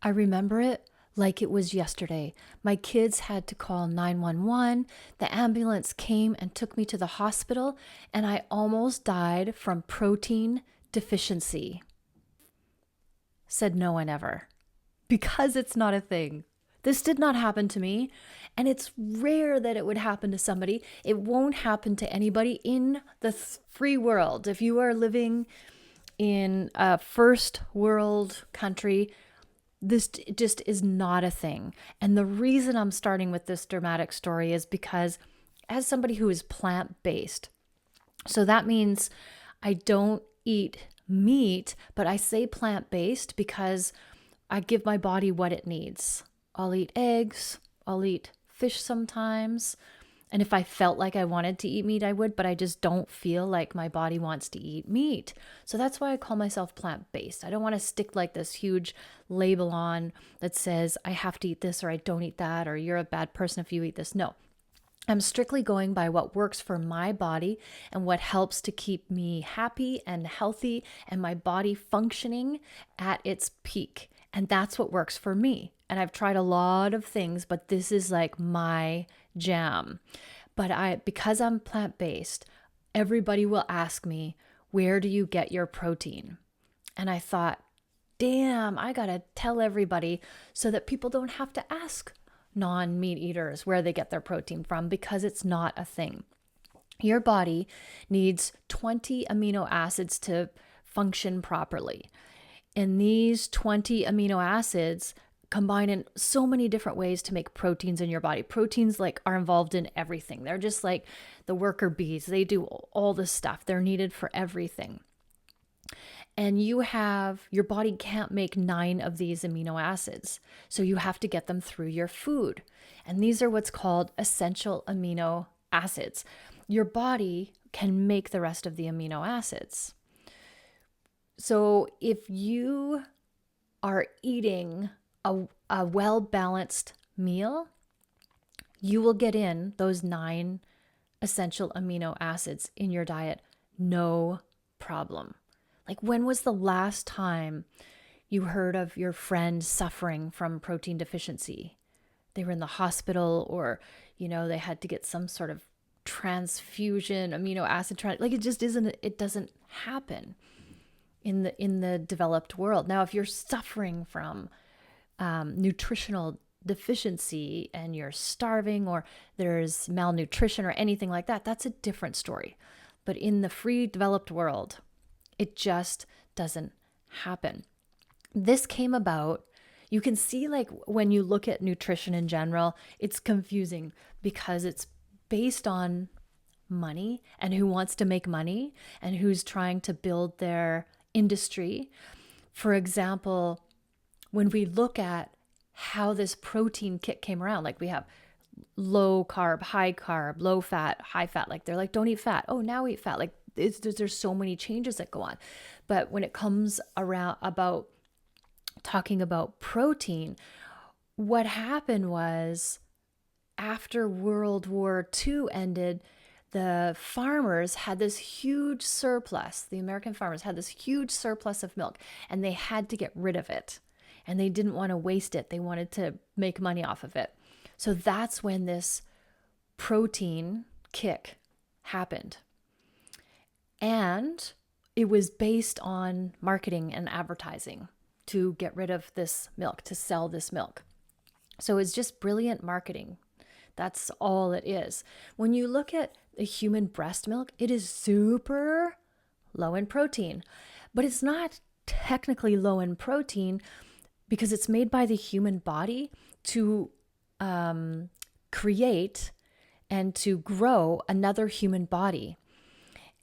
I remember it like it was yesterday. My kids had to call 911. The ambulance came and took me to the hospital, and I almost died from protein deficiency. Said no one ever. Because it's not a thing. This did not happen to me, and it's rare that it would happen to somebody. It won't happen to anybody in the free world. If you are living in a first world country, this just is not a thing. And the reason I'm starting with this dramatic story is because, as somebody who is plant based, so that means I don't eat meat, but I say plant based because I give my body what it needs. I'll eat eggs, I'll eat fish sometimes. And if I felt like I wanted to eat meat, I would, but I just don't feel like my body wants to eat meat. So that's why I call myself plant-based. I don't want to stick like this huge label on that says I have to eat this or I don't eat that or you're a bad person if you eat this. No, I'm strictly going by what works for my body and what helps to keep me happy and healthy and my body functioning at its peak. And that's what works for me. And I've tried a lot of things, but this is like my jam. But because I'm plant-based, everybody will ask me, where do you get your protein? And I thought, damn, I gotta tell everybody so that people don't have to ask non-meat eaters where they get their protein from, because it's not a thing. Your body needs 20 amino acids to function properly. And these 20 amino acids combine in so many different ways to make proteins in your body. Proteins like are involved in everything. They're just like the worker bees. They do all this stuff. They're needed for everything. And your body can't make 9 of these amino acids. So you have to get them through your food. And these are what's called essential amino acids. Your body can make the rest of the amino acids. So if you are eating a well-balanced meal, you will get in those 9 essential amino acids in your diet, no problem. Like, when was the last time you heard of your friend suffering from protein deficiency? They were in the hospital, or, they had to get some sort of transfusion, amino acid, it doesn't happen in the developed world. Now, if you're suffering from nutritional deficiency and you're starving, or there's malnutrition or anything like that, that's a different story. But in the free developed world, it just doesn't happen. This came about, you can see, like, when you look at nutrition in general, it's confusing because it's based on money and who wants to make money and who's trying to build their industry. For example, when we look at how this protein kick came around, like we have low carb, high carb, low fat, high fat, like they're like, don't eat fat. Oh, now eat fat. Like there's so many changes that go on. But when it comes around about talking about protein, what happened was, after World War II ended, the farmers had this huge surplus. The American farmers had this huge surplus of milk, and they had to get rid of it. And they didn't want to waste it. They wanted to make money off of it. So that's when this protein kick happened. And it was based on marketing and advertising to get rid of this milk, to sell this milk. So it's just brilliant marketing. That's all it is. When you look at the human breast milk, it is super low in protein, but it's not technically low in protein because it's made by the human body to create and to grow another human body.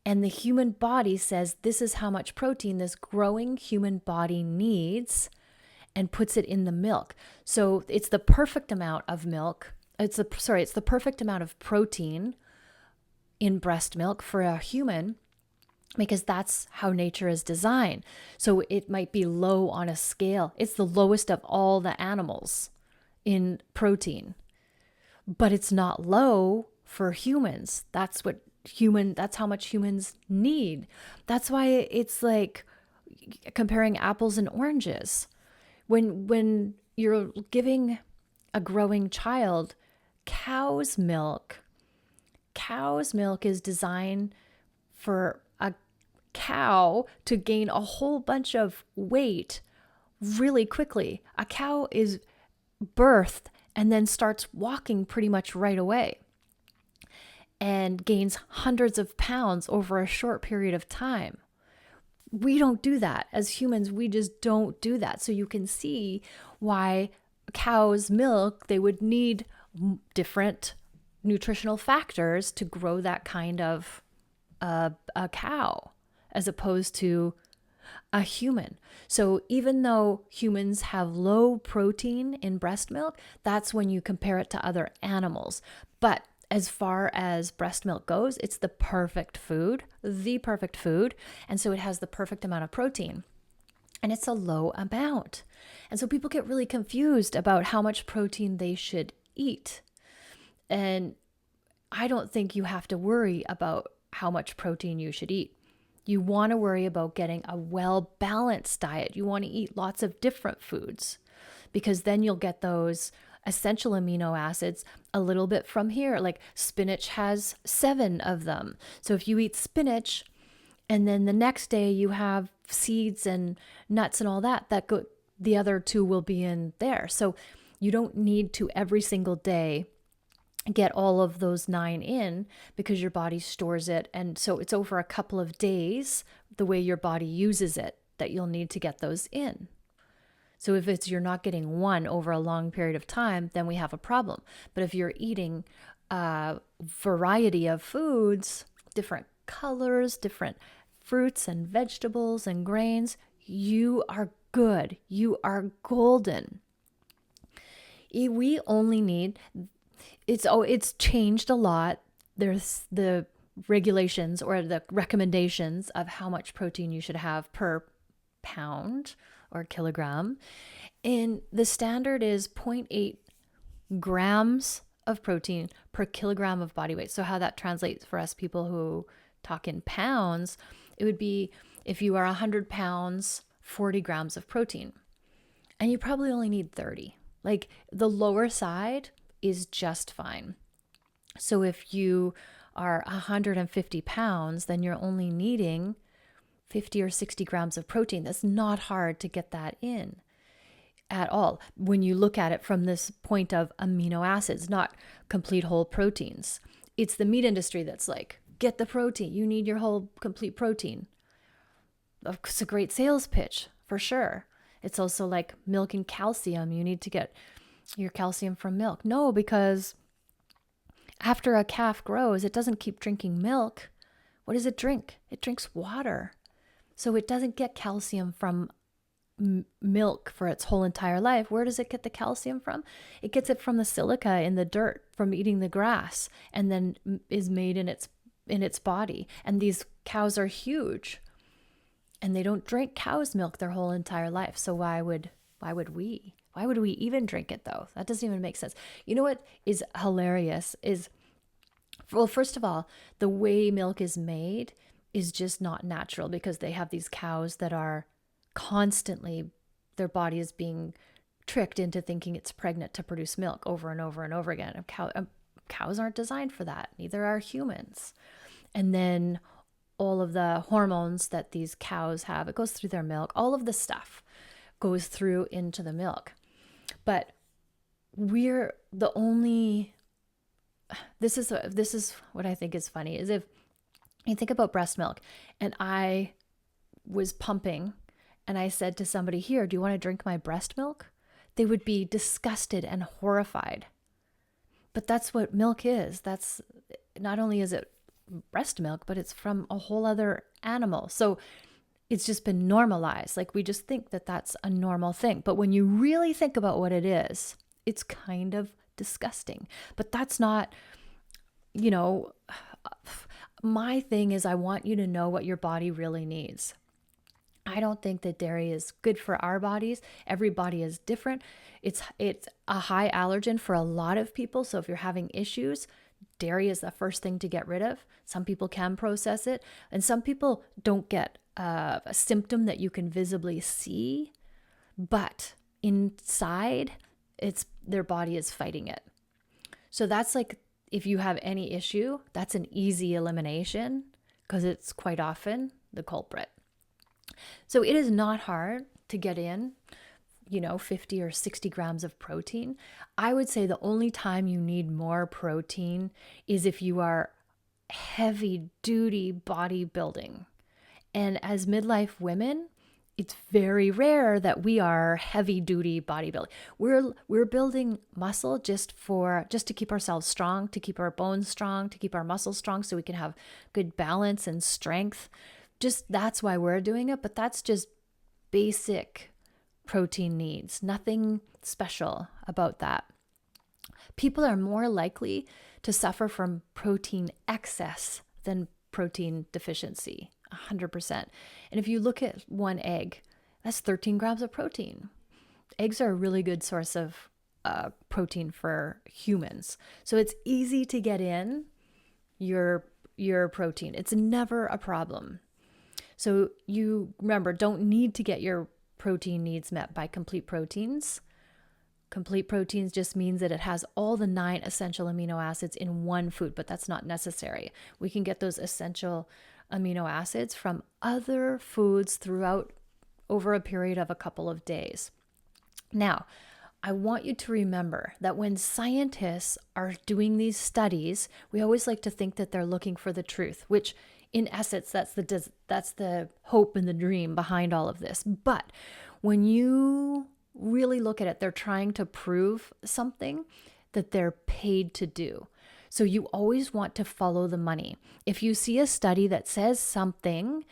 And the human body says, this is how much protein this growing human body needs, and puts it in the milk. So it's the perfect amount of milk. It's the perfect amount of protein in breast milk for a human, because that's how nature is designed. So it might be low on a scale. It's the lowest of all the animals in protein, but it's not low for humans. That's how much humans need. That's why it's like comparing apples and oranges. When you're giving a growing child cow's milk, cow's milk is designed for a cow to gain a whole bunch of weight really quickly. A cow is birthed and then starts walking pretty much right away and gains hundreds of pounds over a short period of time. We don't do that. As humans, we just don't do that. So you can see why cow's milk, they would need different nutritional factors to grow that kind of a cow as opposed to a human. So even though humans have low protein in breast milk, that's when you compare it to other animals. But as far as breast milk goes, it's the perfect food. And so it has the perfect amount of protein. And it's a low amount. And so people get really confused about how much protein they should eat. And I don't think you have to worry about how much protein you should eat. You want to worry about getting a well-balanced diet. You want to eat lots of different foods because then you'll get those essential amino acids a little bit from here. Like spinach has 7 of them. So if you eat spinach and then the next day you have seeds and nuts and all that, the other 2 will be in there. So you don't need to every single day get all of those 9 in because your body stores it. And so it's over a couple of days, the way your body uses it, that you'll need to get those in. So if you're not getting 1 over a long period of time, then we have a problem. But if you're eating a variety of foods, different colors, different fruits and vegetables and grains, you are good. You are golden. We only need, it's changed a lot. There's the regulations or the recommendations of how much protein you should have per pound or kilogram. And the standard is 0.8 grams of protein per kilogram of body weight. So how that translates for us people who talk in pounds, it would be if you are 100 pounds, 40 grams of protein. And you probably only need 30. Like the lower side is just fine. So if you are 150 pounds, then you're only needing 50 or 60 grams of protein. That's not hard to get that in at all when you look at it from this point of amino acids, not complete whole proteins. It's the meat industry that's like, get the protein. You need your whole complete protein. It's a great sales pitch for sure. It's also like milk and calcium. You need to get your calcium from milk. No, because after a calf grows, it doesn't keep drinking milk. What does it drink? It drinks water. So it doesn't get calcium from milk for its whole entire life. Where does it get the calcium from? It gets it from the silica in the dirt from eating the grass, and then is made in its body. And these cows are huge, and they don't drink cow's milk their whole entire life. So why would we? Why would we even drink it though? That doesn't even make sense. You know what is hilarious is, well, first of all, the way milk is made is just not natural because they have these cows that are constantly, their body is being tricked into thinking it's pregnant to produce milk over and over and over again. Cows aren't designed for that. Neither are humans. And then all of the hormones that these cows have, it goes through their milk. All of the stuff goes through into the milk. But we're the only, this is what I think is funny, is if you think about breast milk and I was pumping and I said to somebody, here, do you want to drink my breast milk? They would be disgusted and horrified. But that's what milk is. That's not only is it breast milk, but it's from a whole other animal. So it's just been normalized. Like we just think that that's a normal thing. But when you really think about what it is, it's kind of disgusting. But that's not, my thing is I want you to know what your body really needs. I don't think that dairy is good for our bodies. Every body is different. It's a high allergen for a lot of people. So if you're having issues, dairy is the first thing to get rid of. Some people can process it, and some people don't get a symptom that you can visibly see. But inside, their body is fighting it. So that's like, if you have any issue, that's an easy elimination because it's quite often the culprit. So it is not hard to get in, 50 or 60 grams of protein. I would say the only time you need more protein is if you are heavy duty bodybuilding. And as midlife women, it's very rare that we are heavy duty bodybuilding. We're building muscle just to keep ourselves strong, to keep our bones strong, to keep our muscles strong so we can have good balance and strength. Just that's why we're doing it, but that's just basic protein needs. Nothing special about that. People are more likely to suffer from protein excess than protein deficiency, 100%. And if you look at one egg, that's 13 grams of protein. Eggs are a really good source of protein for humans. So it's easy to get in your protein. It's never a problem. So you remember, don't need to get your protein needs met by complete proteins. Complete proteins just means that it has all the 9 essential amino acids in one food, but that's not necessary. We can get those essential amino acids from other foods throughout over a period of a couple of days. Now, I want you to remember that when scientists are doing these studies, we always like to think that they're looking for the truth, which in essence, that's the hope and the dream behind all of this. But when you really look at it, they're trying to prove something that they're paid to do. So you always want to follow the money. If you see a study that says something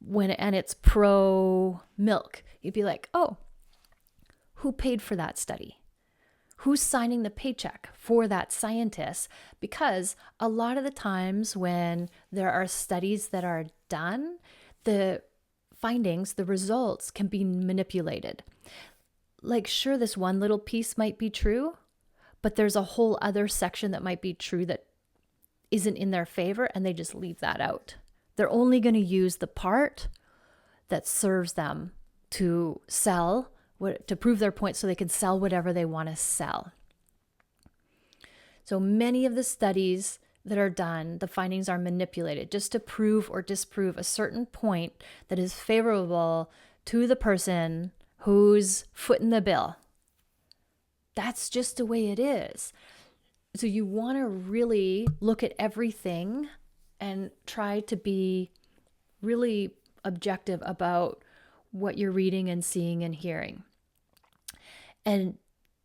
and it's pro milk, you'd be like, oh, who paid for that study? Who's signing the paycheck for that scientist? Because a lot of the times when there are studies that are done, the findings, the results can be manipulated. Like, sure, this one little piece might be true, but there's a whole other section that might be true that isn't in their favor, and they just leave that out. They're only going to use the part that serves them to sell, to prove their point so they can sell whatever they want to sell. So many of the studies that are done, the findings are manipulated just to prove or disprove a certain point that is favorable to the person who's footing the bill. That's just the way it is. So you want to really look at everything and try to be really objective about what you're reading and seeing and hearing. And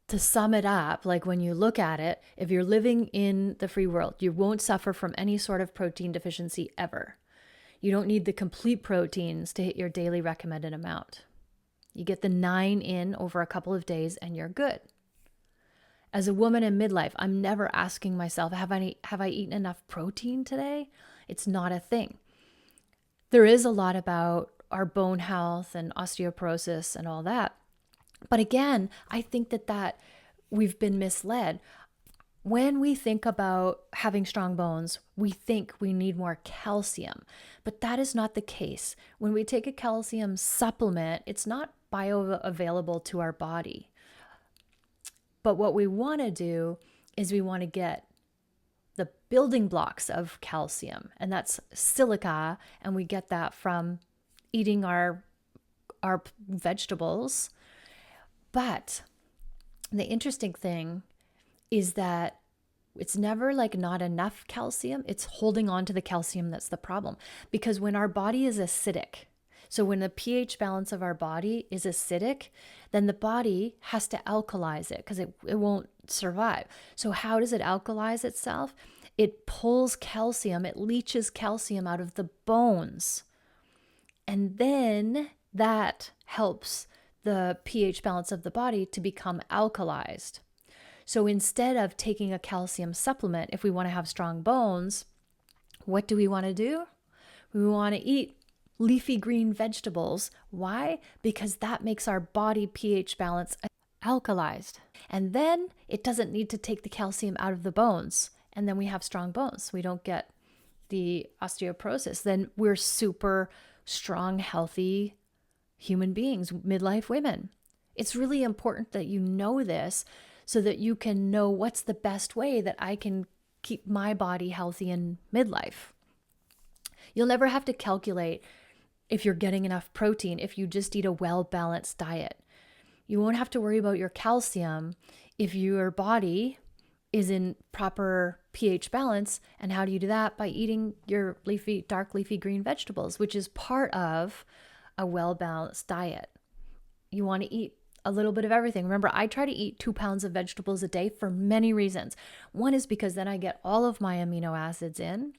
to sum it up, like when you look at it, if you're living in the free world, you won't suffer from any sort of protein deficiency ever. You don't need the complete proteins to hit your daily recommended amount. You get the 9 in over a couple of days and you're good. As a woman in midlife, I'm never asking myself, have I eaten enough protein today? It's not a thing. There is a lot about our bone health and osteoporosis and all that. But again, I think that we've been misled. When we think about having strong bones, we think we need more calcium, but that is not the case. When we take a calcium supplement, it's not bioavailable to our body. But what we want to do is we want to get the building blocks of calcium, and that's silica, and we get that from eating our vegetables. But the interesting thing is that it's never like not enough calcium. It's holding on to the calcium that's the problem. Because when our body is acidic, so when the pH balance of our body is acidic, then the body has to alkalize it because it won't survive. So how does it alkalize itself? It pulls calcium, it leaches calcium out of the bones. And then that helps the pH balance of the body to become alkalized. So instead of taking a calcium supplement, if we want to have strong bones, what do we want to do? We want to eat leafy green vegetables. Why? Because that makes our body pH balance alkalized. And then it doesn't need to take the calcium out of the bones. And then we have strong bones. We don't get the osteoporosis. Then we're super strong, healthy human beings, midlife women. It's really important that you know this so that you can know what's the best way that I can keep my body healthy in midlife. You'll never have to calculate if you're getting enough protein if you just eat a well-balanced diet. You won't have to worry about your calcium if your body is in proper pH balance. And how do you do that? By eating your dark leafy green vegetables, which is part of a well-balanced diet. You want to eat a little bit of everything. Remember, I try to eat 2 pounds of vegetables a day for many reasons. One is because then I get all of my amino acids in.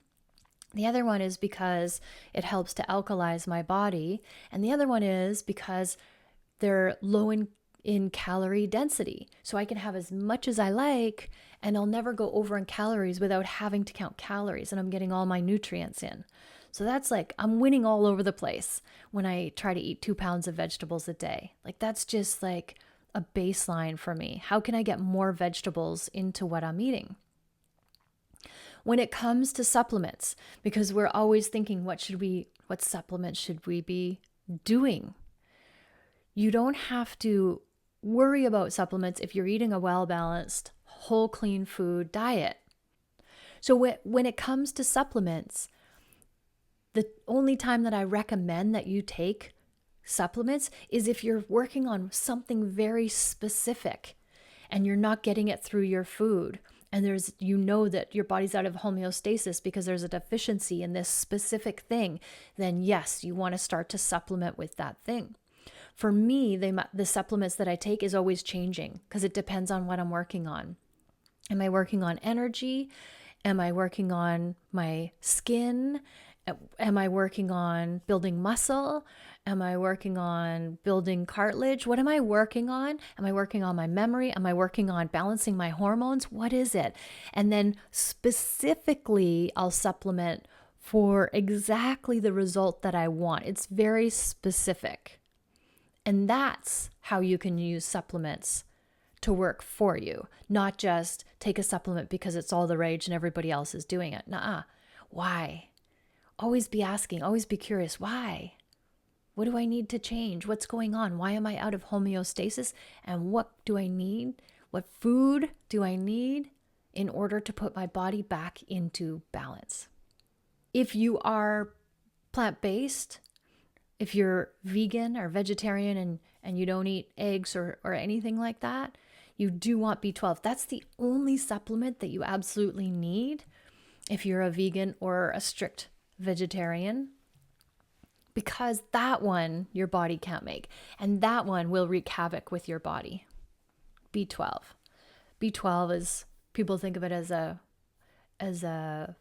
The other one is because it helps to alkalize my body. And the other one is because they're low in calorie density. So I can have as much as I like, and I'll never go over in calories without having to count calories, and I'm getting all my nutrients in. So that's like, I'm winning all over the place when I try to eat 2 pounds of vegetables a day. Like, that's just like a baseline for me. How can I get more vegetables into what I'm eating? When it comes to supplements, because we're always thinking, what supplements should we be doing? You don't have to worry about supplements if you're eating a well-balanced, whole, clean food diet. So when it comes to supplements, the only time that I recommend that you take supplements is if you're working on something very specific and you're not getting it through your food. And that your body's out of homeostasis because there's a deficiency in this specific thing, then yes, you want to start to supplement with that thing. For me, the supplements that I take is always changing because it depends on what I'm working on. Am I working on energy? Am I working on my skin? Am I working on building muscle? Am I working on building cartilage? What am I working on? Am I working on my memory? Am I working on balancing my hormones? What is it? And then specifically, I'll supplement for exactly the result that I want. It's very specific. And that's how you can use supplements to work for you, not just take a supplement because it's all the rage and everybody else is doing it. Nuh-uh. Why? Always be asking, always be curious. Why? What do I need to change? What's going on? Why am I out of homeostasis? And what do I need? What food do I need in order to put my body back into balance? If you are plant-based, if you're vegan or vegetarian and you don't eat eggs or anything like that, you do want B12. That's the only supplement that you absolutely need if you're a vegan or a strict vegetarian, because that one your body can't make, and that one will wreak havoc with your body. B12. B12 is, people think of it as a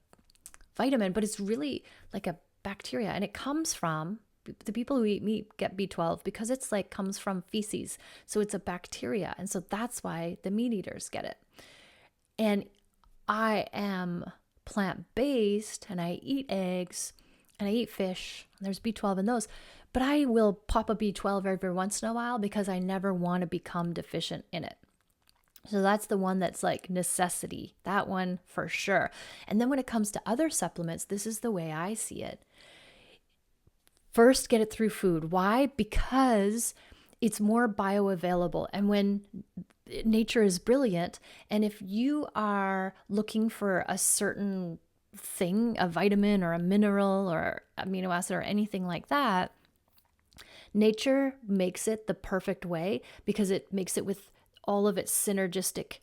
vitamin, but it's really like a bacteria, and it comes from the people who eat meat get B12 because it's like comes from feces. So it's a bacteria. And so that's why the meat eaters get it. And I am plant-based and I eat eggs and I eat fish. There's B12 in those, but I will pop a B12 every once in a while because I never want to become deficient in it. So that's the one that's like necessity, that one for sure. And then when it comes to other supplements, this is the way I see it. First, get it through food. Why? Because it's more bioavailable. And when nature is brilliant, and if you are looking for a certain thing, a vitamin or a mineral or amino acid or anything like that, nature makes it the perfect way because it makes it with all of its synergistic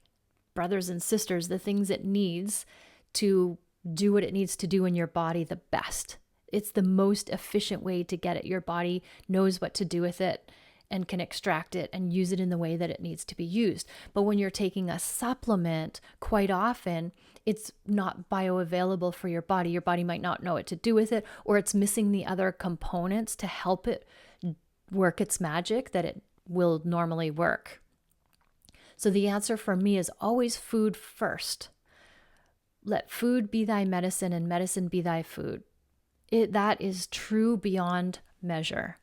brothers and sisters, the things it needs to do what it needs to do in your body the best. It's the most efficient way to get it. Your body knows what to do with it and can extract it and use it in the way that it needs to be used. But when you're taking a supplement, quite often it's not bioavailable for your body. Your body might not know what to do with it, or it's missing the other components to help it work its magic that it will normally work. So the answer for me is always food first. Let food be thy medicine and medicine be thy food. That is true beyond measure.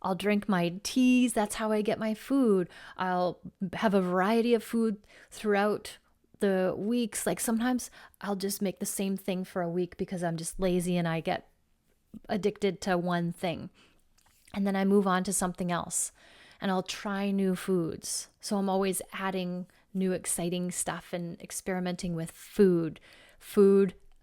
I'll drink my teas. That's how I get my food. I'll have a variety of food throughout the weeks. Like sometimes I'll just make the same thing for a week because I'm just lazy and I get addicted to one thing. And then I move on to something else. and I'll try new foods. So I'm always adding new exciting stuff and experimenting with food,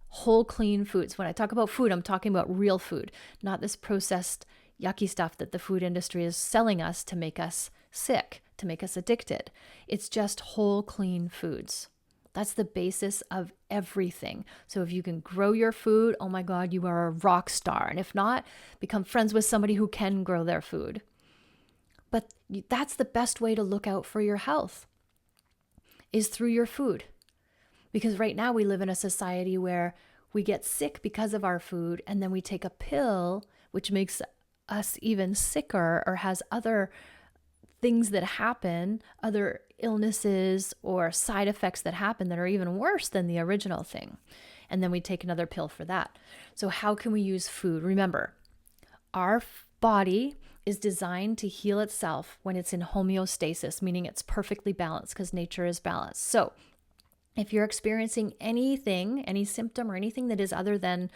whole clean foods. When I talk about food, I'm talking about real food, not this processed yucky stuff that the food industry is selling us to make us sick, to make us addicted. It's just whole clean foods. That's the basis of everything. So if you can grow your food, oh my God, you are a rock star. And if not, become friends with somebody who can grow their food. But that's the best way to look out for your health, is through your food. Because right now we live in a society where we get sick because of our food, and then we take a pill, which makes us even sicker or has other things that happen, other illnesses or side effects that happen that are even worse than the original thing. And then we take another pill for that. So how can we use food? Remember, our body is designed to heal itself when it's in homeostasis, meaning it's perfectly balanced because nature is balanced. So if you're experiencing anything, any symptom or anything that is other than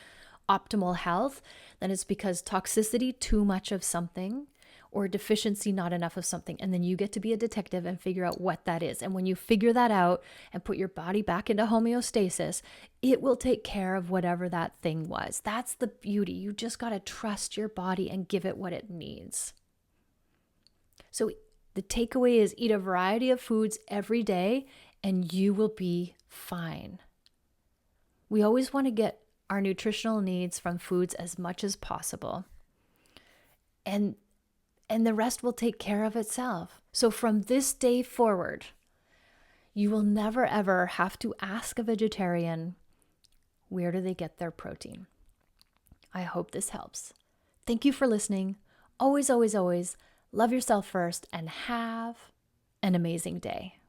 optimal health, then it's because toxicity, too much of something, or deficiency, not enough of something. And then you get to be a detective and figure out what that is. And when you figure that out and put your body back into homeostasis, it will take care of whatever that thing was. That's the beauty. You just got to trust your body and give it what it needs. So the takeaway is eat a variety of foods every day and you will be fine. We always want to get our nutritional needs from foods as much as possible. And the rest will take care of itself. So from this day forward, you will never ever have to ask a vegetarian, where do they get their protein? I hope this helps. Thank you for listening. Always, always, always love yourself first and have an amazing day.